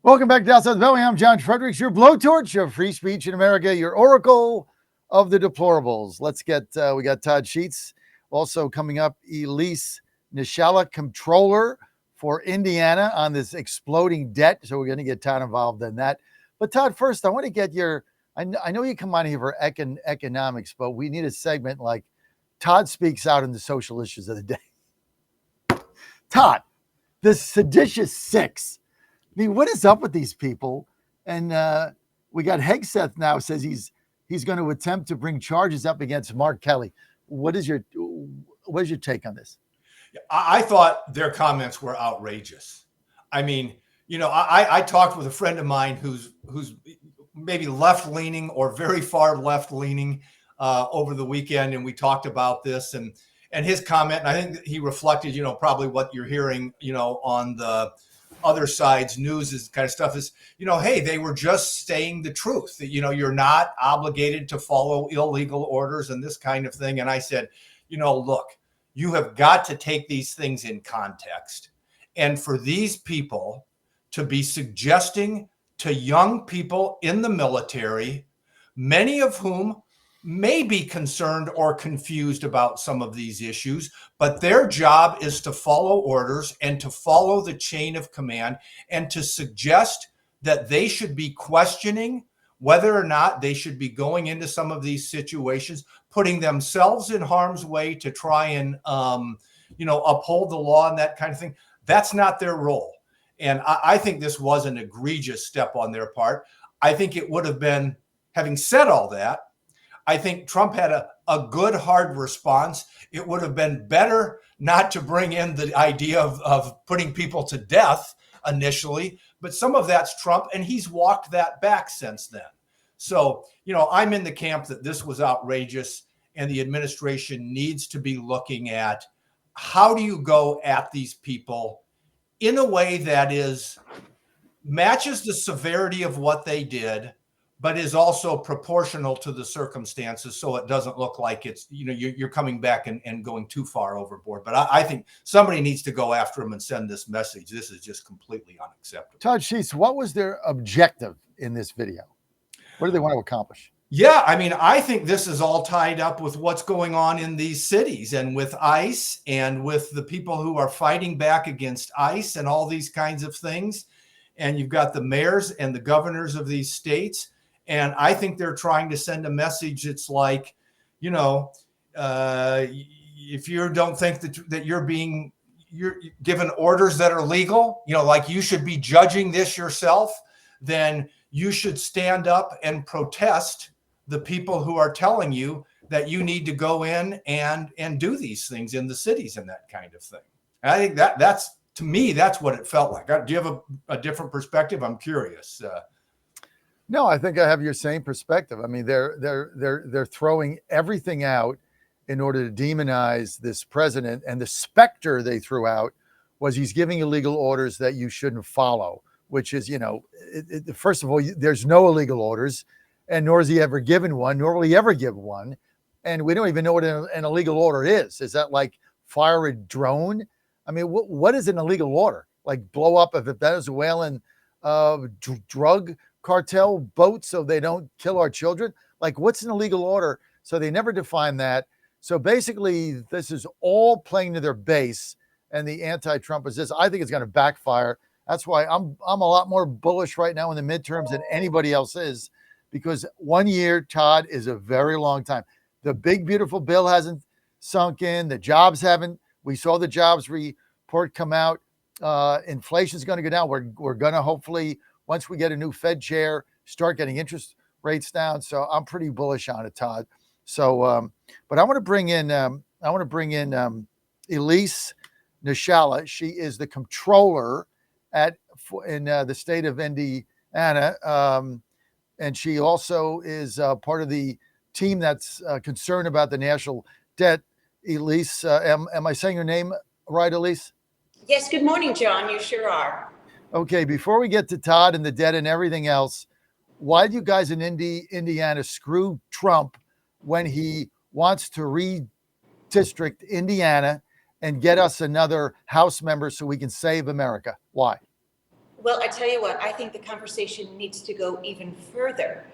Welcome back to Outside the Belly. I'm John Fredericks, your blowtorch of free speech in America, your oracle of the deplorables. Let's get, we got Todd Sheets. Also coming up, Elise, Nieshalla, controller for Indiana on this exploding debt. So we're going to get Todd involved in that. But Todd, first, I want to get your, I know you come on here for economics, but we need a segment like Todd speaks out on the social issues of the day. Todd, the seditious six. I mean, what is up with these people? And we got Hegseth now says he's going to attempt to bring charges up against Mark Kelly. What is your take on this? I thought their comments were outrageous. I mean, I talked with a friend of mine who's maybe left-leaning or very far left-leaning over the weekend, and we talked about this and his comment. And I think he reflected, probably what you're hearing, on the other side's news is kind of stuff is, hey, they were just saying the truth that, you're not obligated to follow illegal orders and this kind of thing. And I said, look, you have got to take these things in context. And for these people to be suggesting to young people in the military, many of whom may be concerned or confused about some of these issues, but their job is to follow orders and to follow the chain of command and to suggest that they should be questioning whether or not they should be going into some of these situations, putting themselves in harm's way to try and, uphold the law and that kind of thing. That's not their role. And I think this was an egregious step on their part. I think it would have been, having said all that, I think Trump had a good, hard response. It would have been better not to bring in the idea of putting people to death initially, but some of that's Trump, and he's walked that back since then. So, I'm in the camp that this was outrageous, and the administration needs to be looking at how do you go at these people in a way that matches the severity of what they did, but is also proportional to the circumstances, so it doesn't look like it's, you're coming back and going too far overboard. But I think somebody needs to go after them and send this message. This is just completely unacceptable. Todd Sheets, what was their objective in this video? What do they want to accomplish? Yeah, I think this is all tied up with what's going on in these cities and with ICE and with the people who are fighting back against ICE and all these kinds of things. And you've got the mayors and the governors of these states. And I think they're trying to send a message. It's like, if you don't think that you're given orders that are legal, like you should be judging this yourself, then you should stand up and protest the people who are telling you that you need to go in and do these things in the cities and that kind of thing. And I think that's, to me, that's what it felt like. Do you have a different perspective? I'm curious. No, I think I have your same perspective. They're throwing everything out in order to demonize this president, and the specter they threw out was he's giving illegal orders that you shouldn't follow, which is, first of all, there's no illegal orders, and nor has he ever given one, nor will he ever give one, and we don't even know what an illegal order is. Is that like fire a drone? What is an illegal order? Like blow up a Venezuelan drug cartel boats so they don't kill our children? Like, what's an illegal order? So they never define that. So basically, this is all playing to their base, and the anti-Trump is this. I think it's going to backfire. That's why I'm a lot more bullish right now in the midterms than anybody else is, because 1 year, Todd, is a very long time. The big, beautiful bill hasn't sunk in. The jobs haven't. We saw the jobs report come out. Inflation's going to go down. We're going to hopefully, once we get a new Fed chair, start getting interest rates down. So I'm pretty bullish on it, Todd. So, but I want to bring in Elise Nieshalla. She is the controller in the state of Indiana, and she also is part of the team that's concerned about the national debt. Elise, am I saying your name right, Elise? Yes. Good morning, John. You sure are. Okay, before we get to Todd and the debt and everything else, why do you guys in Indiana screw Trump when he wants to redistrict Indiana and get us another House member so we can save America? Why? Well, I tell you what, I think the conversation needs to go even further.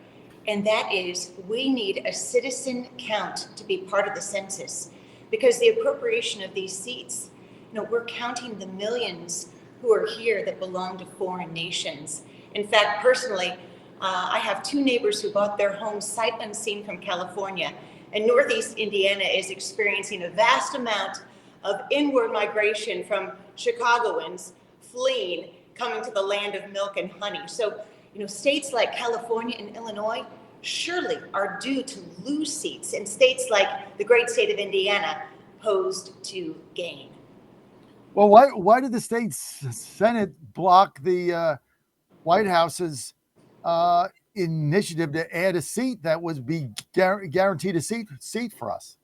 And that is, we need a citizen count to be part of the census, because the appropriation of these seats, we're counting the millions who are here that belong to foreign nations. In fact, personally, I have two neighbors who bought their homes sight unseen from California, and Northeast Indiana is experiencing a vast amount of inward migration from Chicagoans fleeing, coming to the land of milk and honey. So, states like California and Illinois surely are due to lose seats, and states like the great state of Indiana posed to gain. Well, why did the state Senate block the White House's initiative to add a seat that would be guaranteed a seat for us?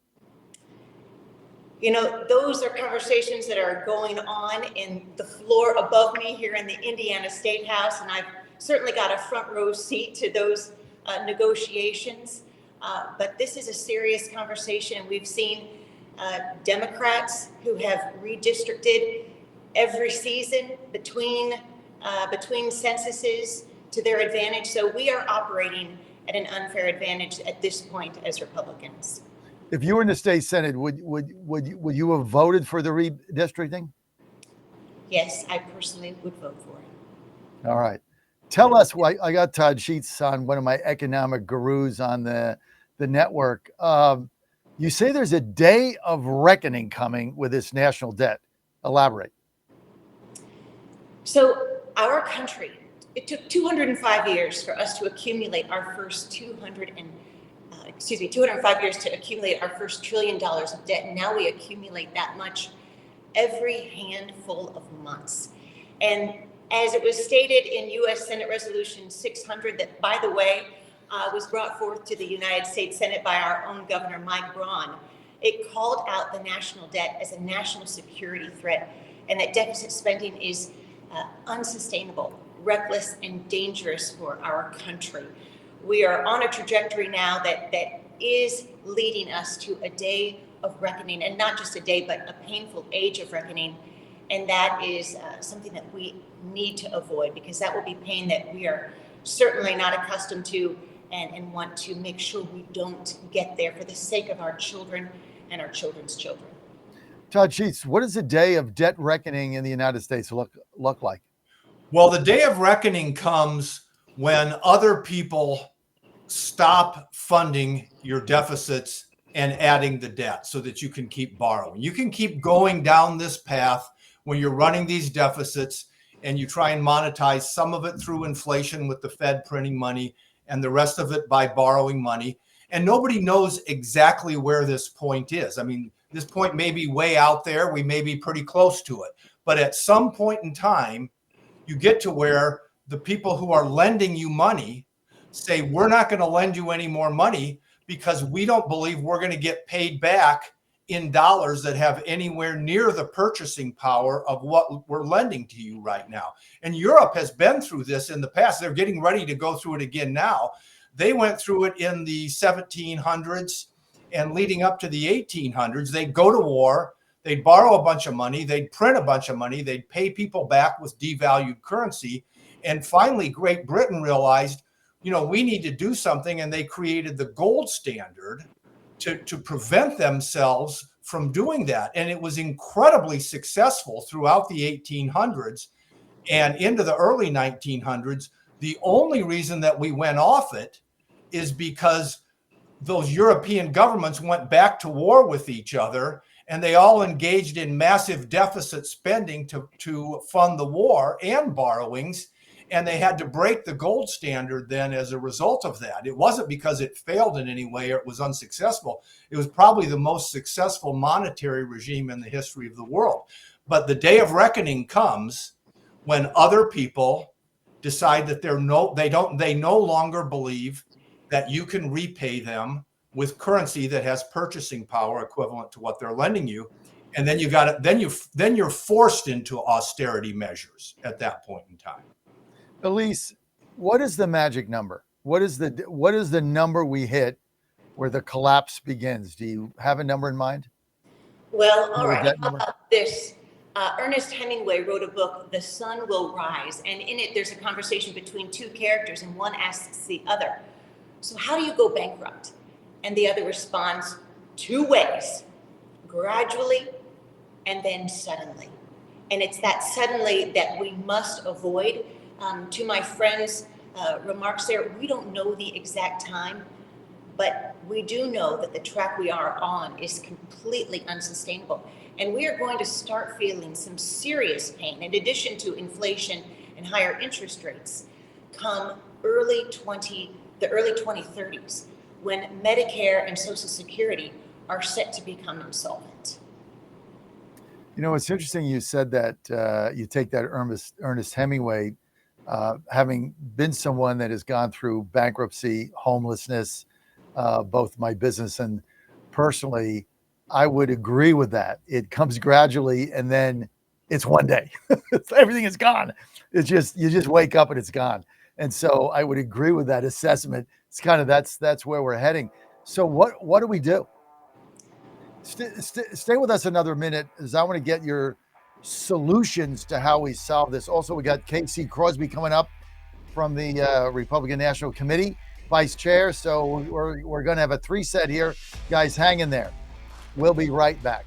Those are conversations that are going on in the floor above me here in the Indiana State House, and I've certainly got a front row seat to those negotiations. But this is a serious conversation. We've seen Democrats who have redistricted every season between censuses to their advantage. So we are operating at an unfair advantage at this point as Republicans. If you were in the state Senate, would you have voted for the redistricting? Yes, I personally would vote for it. All right. Tell us why. I got Todd Sheets on, one of my economic gurus on the network. You say there's a day of reckoning coming with this national debt. Elaborate. So our country, it took 205 years for us to accumulate our first 205 years to accumulate our first $1 trillion of debt. And now we accumulate that much every handful of months. And as it was stated in U.S. Senate Resolution 600, that, by the way, was brought forth to the United States Senate by our own Governor Mike Braun, it called out the national debt as a national security threat, and that deficit spending is unsustainable, reckless, and dangerous for our country. We are on a trajectory now that is leading us to a day of reckoning, and not just a day, but a painful age of reckoning. And that is something that we need to avoid, because that will be pain that we are certainly not accustomed to, and want to make sure we don't get there for the sake of our children and our children's children. Todd Sheets, what does a day of debt reckoning in the United States look like? Well, the day of reckoning comes when other people stop funding your deficits and adding the debt so that you can keep borrowing. You can keep going down this path when you're running these deficits and you try and monetize some of it through inflation with the Fed printing money and the rest of it by borrowing money. And nobody knows exactly where this point is. I mean, this point may be way out there. We may be pretty close to it. But at some point in time, you get to where the people who are lending you money say, we're not going to lend you any more money because we don't believe we're going to get paid back in dollars that have anywhere near the purchasing power of what we're lending to you right now. And Europe has been through this in the past. They're getting ready to go through it again now. They went through it in the 1700s and leading up to the 1800s. They'd go to war, they'd borrow a bunch of money, they'd print a bunch of money, they'd pay people back with devalued currency. And finally, Great Britain realized, we need to do something. And they created the gold standard to prevent themselves from doing that. And it was incredibly successful throughout the 1800s and into the early 1900s. The only reason that we went off it is because those European governments went back to war with each other, and they all engaged in massive deficit spending to fund the war and borrowings. And they had to break the gold standard then as a result of that. It wasn't because it failed in any way or it was unsuccessful. It was probably the most successful monetary regime in the history of the world. But the day of reckoning comes when other people decide that they no longer believe that you can repay them with currency that has purchasing power equivalent to what they're lending you. And then you're forced into austerity measures at that point in time. Elise, what is the magic number? What is the number we hit where the collapse begins? Do you have a number in mind? Well, all right. How about this? Ernest Hemingway wrote a book, The Sun Will Rise, and in it there's a conversation between two characters, and one asks the other, so how do you go bankrupt? And the other responds, two ways, gradually and then suddenly. And it's that suddenly that we must avoid. To my friend's remarks there, we don't know the exact time, but we do know that the track we are on is completely unsustainable. And we are going to start feeling some serious pain, in addition to inflation and higher interest rates, come the early 2030s, when Medicare and Social Security are set to become insolvent. You know, it's interesting you said that you take that Ernest Hemingway, having been someone that has gone through bankruptcy, homelessness, both my business and personally, I would agree with that. It comes gradually and then it's one day. Everything is gone. It's just, you just wake up and it's gone. And so I would agree with that assessment. It's kind of, that's where we're heading. So what do we do? Stay with us another minute, as I want to get your solutions to how we solve this. Also, we got Casey Crosby coming up from the Republican National Committee, Vice Chair. So we're going to have a three set here. Guys, hang in there. We'll be right back.